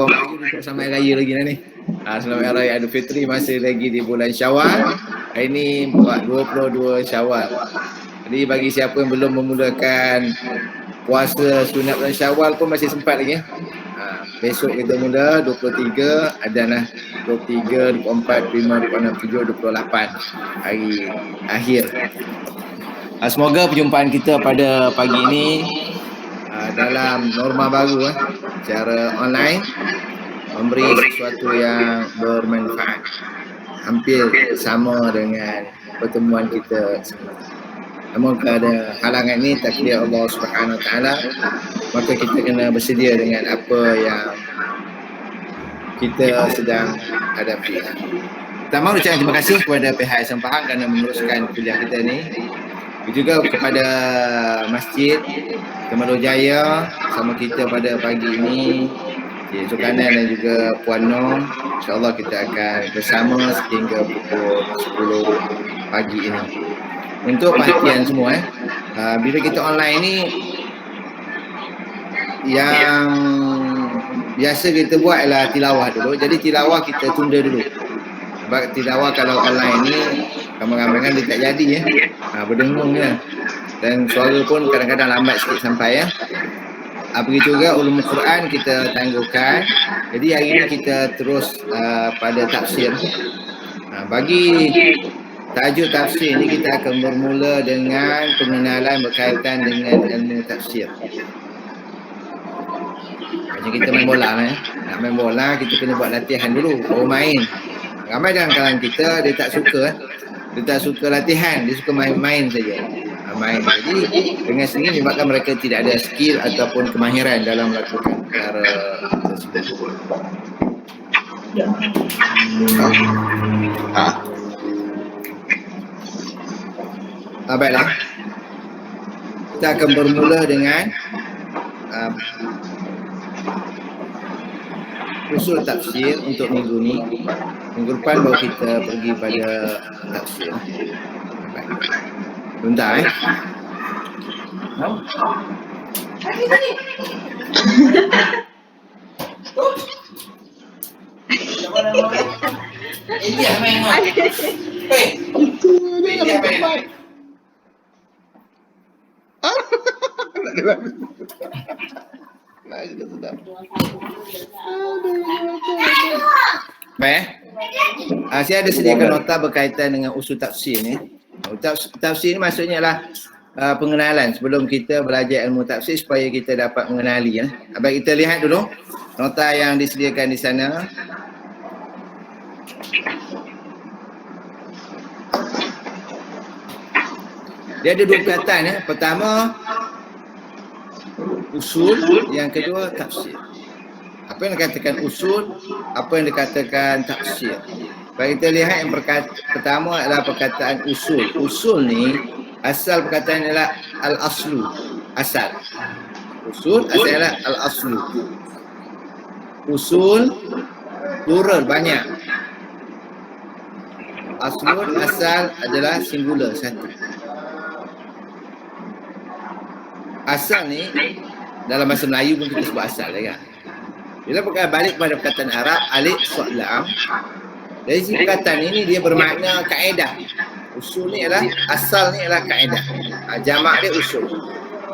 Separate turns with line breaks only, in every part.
Selamat Raya lagi ni. Selamat Raya Idul Fitri, masih lagi di bulan Syawal. Hari ini buat 22 Syawal. Jadi bagi siapa yang belum memulakan puasa sunat bulan Syawal pun masih sempat lagi. Besok kita mula 23, adalah 23, 24, 25, 26, 27, 28 hari akhir. Semoga perjumpaan kita pada pagi ini dalam norma baru secara online memberi sesuatu yang bermanfaat, hampir sama dengan pertemuan kita semula. Namun ada halangan ini, takdir Allah Subhanahu Wa Taala, maka kita kena bersedia dengan apa yang kita sedang hadapi. Pertama, ucapkan terima kasih kepada pihak Yayasan Pahang kerana meneruskan kuliah kita ni. Juga kepada Masjid Temanul Jaya sama kita pada pagi ini, Cik Sukanan dan juga Puan Nom. InsyaAllah kita akan bersama sehingga pukul 10 pagi ini. Untuk perhatian semua, bila kita online ni, yang biasa kita buat adalah tilawah dulu. Jadi tilawah kita tunda dulu. Sebab tilawah kalau online ni ramai-ramai kan dia tak jadi berdengung dan suara pun kadang-kadang lambat sikit sampai begitu juga ulumul Quran kita tangguhkan. Jadi hari ini kita terus pada tafsir. Bagi tajuk tafsir ni kita akan bermula dengan pengenalan berkaitan dengan ilmu tafsir. Macam kita main bola nak main bola kita kena buat latihan dulu, baru main. Ramai dalam kalangan kita dia tak suka dia tak suka latihan, dia suka main-main saja. Main. Jadi dengan sendiri menyebabkan mereka tidak ada skill ataupun kemahiran dalam melakukan perkara tersebut. Baiklah. Kita akan bermula dengan usul tafsir untuk minggu ni. Minggu depan baru kita pergi pada tafsir. Bentar Ini yang main itu dia yang main. Baik. Saya ada sediakan nota berkaitan dengan usul tafsir ni. Tafsir ni maksudnya adalah pengenalan sebelum kita belajar ilmu tafsir supaya kita dapat mengenali. Baik, kita lihat dulu nota yang disediakan di sana. Dia ada dua perkataan. Pertama usul, yang kedua tafsir. Apa yang dikatakan usul, apa yang dikatakan tafsir. Baik, kita lihat yang pertama adalah perkataan usul. Usul ni asal perkataan adalah al-aslu, asal. Usul asal adalah al-aslu. Usul plural, banyak. Aslun, asal adalah singular, satu. Asal ni dalam bahasa Melayu pun kita sebut asal kan. Bila balik pada perkataan Arab, alif, sad, lam. Dari sini perkataan ini dia bermakna kaedah. Usul ni adalah, asal ni adalah kaedah. Jamak dia usul.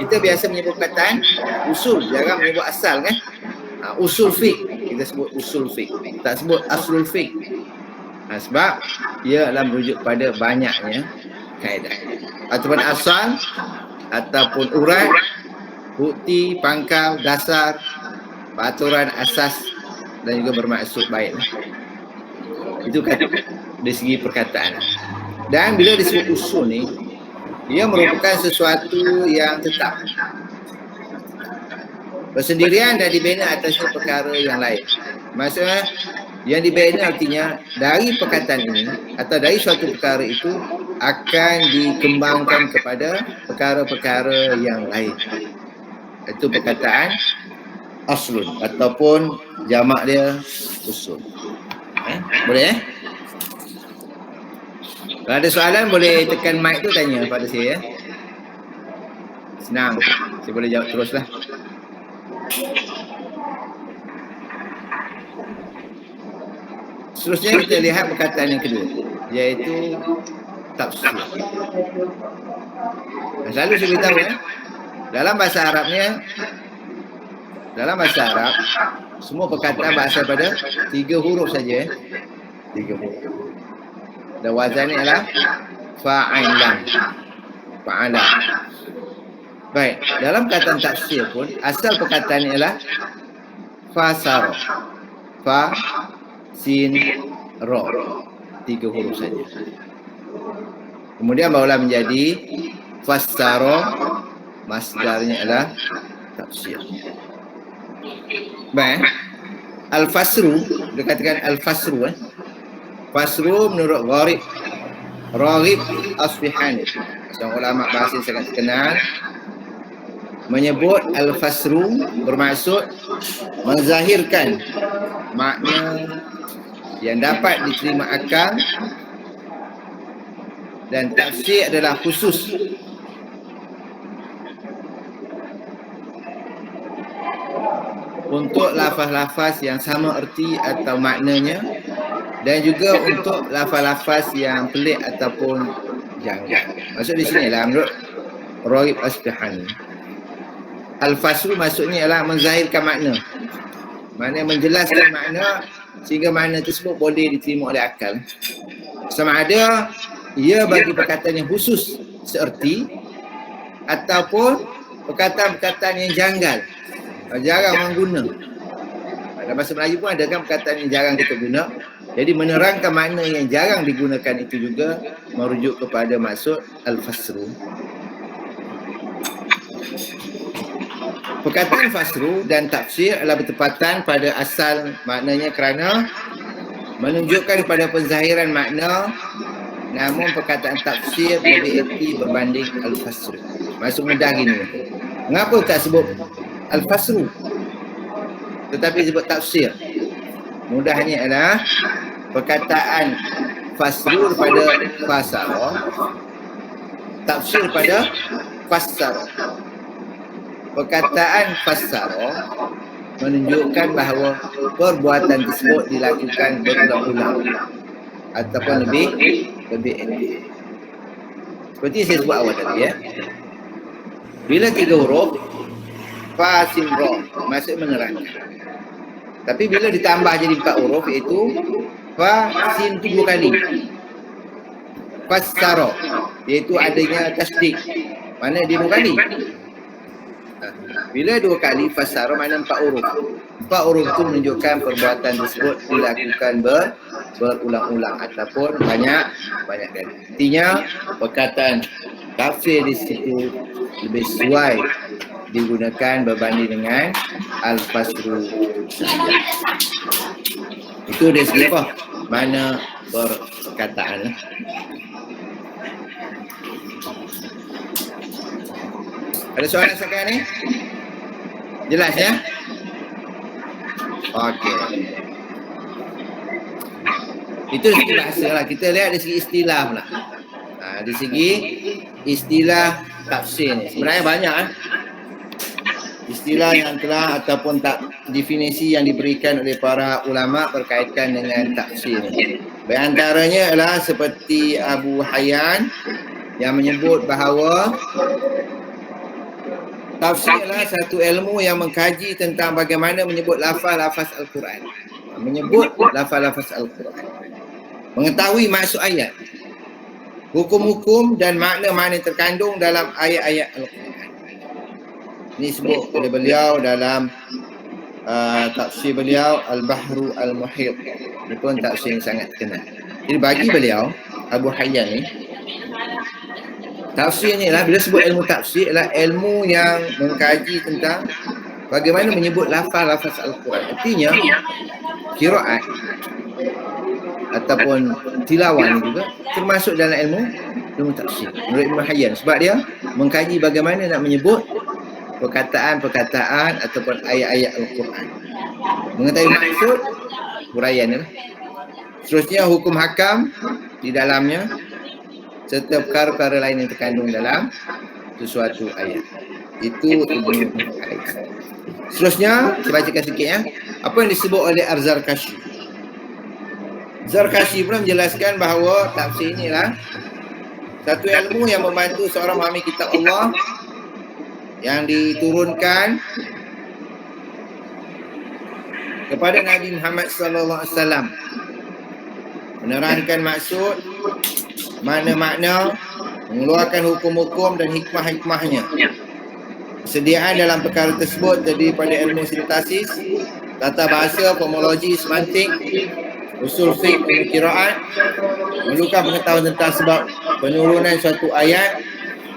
Kita biasa menyebut perkataan usul, jarang menyebut asal kan. Usul fiqh, kita sebut usul fiqh. Tak sebut aslul fiqh. Sebab ia adalah merujuk pada banyaknya kaedah. Ataupun asal, ataupun urat, bukti, pangkal, dasar, peraturan, asas dan juga bermaksud baik. Itu kata dari segi perkataan. Dan bila disebut usul ni, dia merupakan sesuatu yang tetap, bersendirian dan dibina atas perkara yang lain. Maksudnya yang dibina artinya dari perkataan ini atau dari suatu perkara itu akan dikembangkan kepada perkara-perkara yang lain. Itu perkataan aslun ataupun jamak dia usul. Boleh Kalau ada soalan boleh tekan mic tu tanya pada saya Senang. Saya boleh jawab teruslah. Seterusnya kita lihat perkataan yang kedua, iaitu tafsir. Selalu saya beritahu dalam bahasa Arabnya, dalam bahasa Arab semua perkataan berasal pada 3 huruf saja. 3 huruf. Dan wazannya adalah fa'alan. Fa'alan. Baik, dalam perkataan tafsir pun asal perkataannya adalah fasara. Fa, sin, ro. 3 huruf saja. Kemudian barulah menjadi fassara, masdarnya adalah tafsir. Baik. Al-fasru, dikatakan al-fasru. Fasru menurut Raghib Asfihani, seorang ulama bahasa yang sangat terkenal, menyebut al-fasru bermaksud menzahirkan makna yang dapat diterima akal, dan tafsir adalah khusus untuk lafaz-lafaz yang sama erti atau maknanya, dan juga untuk lafaz-lafaz yang pelik ataupun janggal. Maksud di sini lah menurut Raghib Asfihani, al-fasru maksudnya adalah menzahirkan makna. Maknanya menjelaskan makna sehingga makna tersebut boleh diterima oleh akal. Sama ada ia bagi perkataan yang khusus seerti ataupun perkataan-perkataan yang janggal, jarang orang guna. Dalam bahasa Melayu pun ada kan perkataan yang jarang kita guna. Jadi menerangkan makna yang jarang digunakan itu juga merujuk kepada maksud al-fasru. Perkataan fasru dan tafsir adalah bertepatan pada asal maknanya kerana menunjukkan kepada penzahiran makna, namun perkataan tafsir lebih erti berbanding al-fasru. Maksud mudah gini, mengapa tak sebut al-fasru tetapi sebut tafsir? Mudahnya adalah perkataan fasru pada fasara, tafsir pada fassara. Perkataan fassara menunjukkan bahawa perbuatan tersebut dilakukan berulang-ulang ataupun lebih aktif. Seperti saya sebut awal tadi bila 3 huruf fa, sin, ra maksud menerangkan. Tapi bila ditambah jadi 4 huruf iaitu fa, sin itu 2 kali. Fassara iaitu adanya tasdid. Mana dia 2 kali? Bila 2 kali fassara makna 4 huruf. 4 huruf itu menunjukkan perbuatan tersebut dilakukan berulang-ulang ataupun banyak kali. Artinya perkataan tafsir di situ lebih sesuai digunakan berbanding dengan al-fasru. Itu dari segi apa? Mana perkataan. Ada soalan sekarang ni? Jelas ya? Okey. Itu segi bahasa lah. Kita lihat dari segi istilah pula. Dari segi istilah tafsir ni. Sebenarnya banyak istilah yang telah ataupun definisi yang diberikan oleh para ulama berkaitan dengan tafsir ni. Di antaranya adalah seperti Abu Hayyan yang menyebut bahawa tafsir adalah satu ilmu yang mengkaji tentang bagaimana menyebut lafaz-lafaz Al-Quran. Menyebut lafaz-lafaz Al-Quran. Mengetahui maksud ayat. Hukum-hukum dan makna-makna terkandung dalam ayat-ayat Al-Quran. Ini sebut oleh beliau dalam tafsir beliau Al-Bahru Al-Muhit. Ini pun tafsir yang sangat terkenal. Jadi bagi beliau, Abu Hayyan ni, tafsir ni lah, bila sebut ilmu tafsir adalah ilmu yang mengkaji tentang bagaimana menyebut lafaz-lafaz Al-Quran. Artinya qiraat ataupun tilawah ni juga termasuk dalam ilmu tafsir menurut Ibn Hayyan, sebab dia mengkaji bagaimana nak menyebut perkataan-perkataan ataupun ayat-ayat Al-Quran. Mengetahui maksud huraian ni lah. Seterusnya hukum hakam di dalamnya serta perkara-perkara lain yang terkandung dalam sesuatu ayat. Itu Ibnu Hayyan. Seterusnya, saya bacakan sikit ya. Apa yang disebut oleh Al-Zarkashi. Zarkashi pun menjelaskan bahawa tafsir inilah satu ilmu yang membantu seorang memahami kitab Allah yang diturunkan kepada Nabi Muhammad sallallahu alaihi wasallam, menerangkan maksud, makna-makna, mengeluarkan hukum-hukum dan hikmah-hikmahnya. Persediaan dalam perkara tersebut terdiri pada ilmu sintaksis, tata bahasa, formologi, semantik, usul fiqh, qiraat, memerlukan pengetahuan tentang sebab penurunan suatu ayat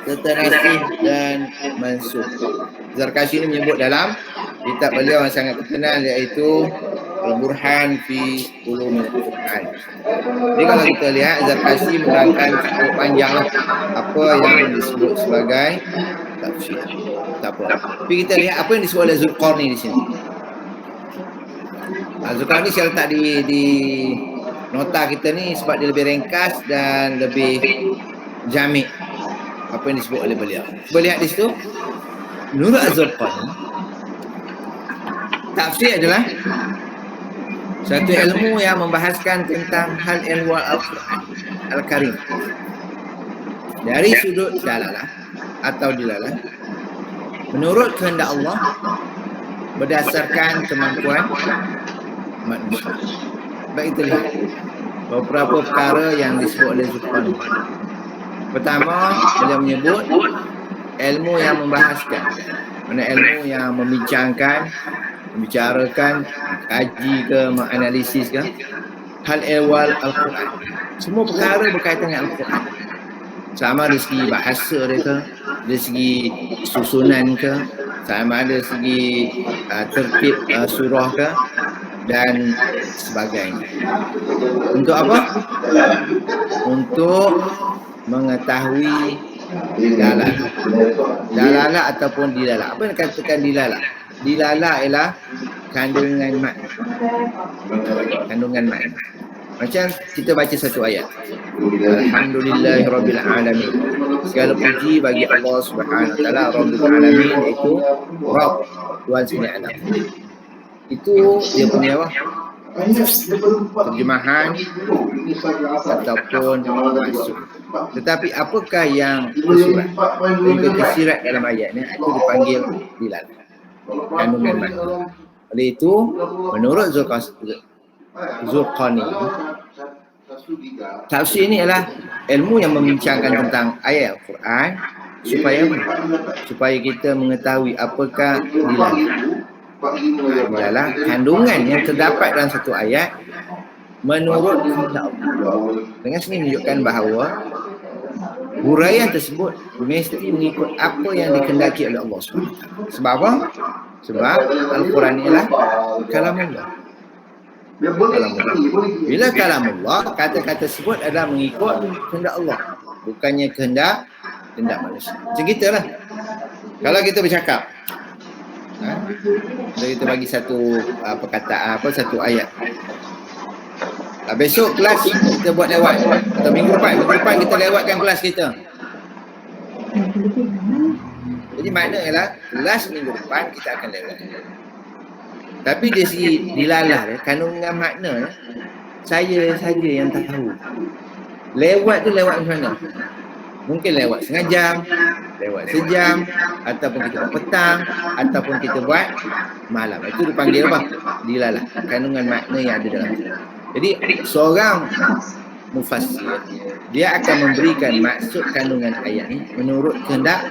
serta nasih dan mansukh. Zarkashi ini menyebut dalam kitab beliau yang sangat terkenal iaitu Al-Burhan fi Ulumul Quran. Jadi kalau kita lihat Zarkashi menerangkan cukup panjanglah apa yang disebut sebagai tafsir. Tak apa. Tapi kita lihat apa yang disebut oleh Zulqarni di sini. Zulqarni saya letak di nota kita ni sebab dia lebih ringkas dan lebih jamik apa yang disebut oleh beliau. Cuba lihat di situ. Menurut Az-Zulqarni, tafsir adalah satu ilmu yang membahaskan tentang hal ilmu Al-Quran Al-Karim dari sudut dalalah atau dilalah menurut kehendak Allah berdasarkan kemampuan manusia. Baik, kita lihat beberapa perkara yang disebut oleh Zulqarni. Pertama, beliau menyebut ilmu yang membahaskan, mana ilmu yang membicarakan, kaji ke, menganalisis ke hal ehwal Al-Quran. Semua perkara berkaitan dengan Al-Quran. Sama dari segi bahasa dia ke, dari segi susunan ke, sama ada segi tertib surah ke dan sebagainya. Untuk apa? Untuk mengetahui dalalah ataupun dilalah. Apa yang dikatakan dilalah? Dilalah ialah kandungan makna. Kandungan makna. Macam kita baca satu ayat. Alhamdulillahirabbil alamin. Segala puji bagi Allah Subhanahu wa taala Rabbul alamin, iaitu Rabb, Tuhan sekalian alam. Itu dia punya apa? Terjemahan ataupun maksud. Tetapi apakah yang tersurat? Yang tersirat dalam ayat ni itu dipanggil dilalah. Kandungan makna. Oleh itu, menurut Zulqarni, tafsir ini adalah ilmu yang membincangkan tentang ayat Al-Quran supaya kita mengetahui apakah dilalah kandungan yang terdapat dalam satu ayat menurut kehendak Allah. Dengan sini menunjukkan bahawa huraian tersebut mesti mengikut apa yang dikehendaki oleh Allah SWT. Sebab apa? Sebab Al-Quran ialah kalamullah. Bila kalamullah, kata-kata tersebut adalah mengikut kehendak Allah, bukannya kehendak manusia. Macam kita lah. Kalau kita bercakap, kita bagi satu perkataan, satu ayat. Besok kelas kita buat lewat, atau minggu depan kita lewatkan kelas kita. Jadi makna ialah kelas minggu depan kita akan lewat. Tapi dari segi dilalah, kandungan makna, saya saja yang tahu. Lewat tu lewat macam mana? Mungkin lewat setengah jam, lewat sejam, ataupun kita buat petang, ataupun kita buat malam. Itu dipanggil apa? Dilalah, kandungan makna yang ada dalam itu. Jadi seorang mufassir, dia akan memberikan maksud kandungan ayat ini menurut kehendak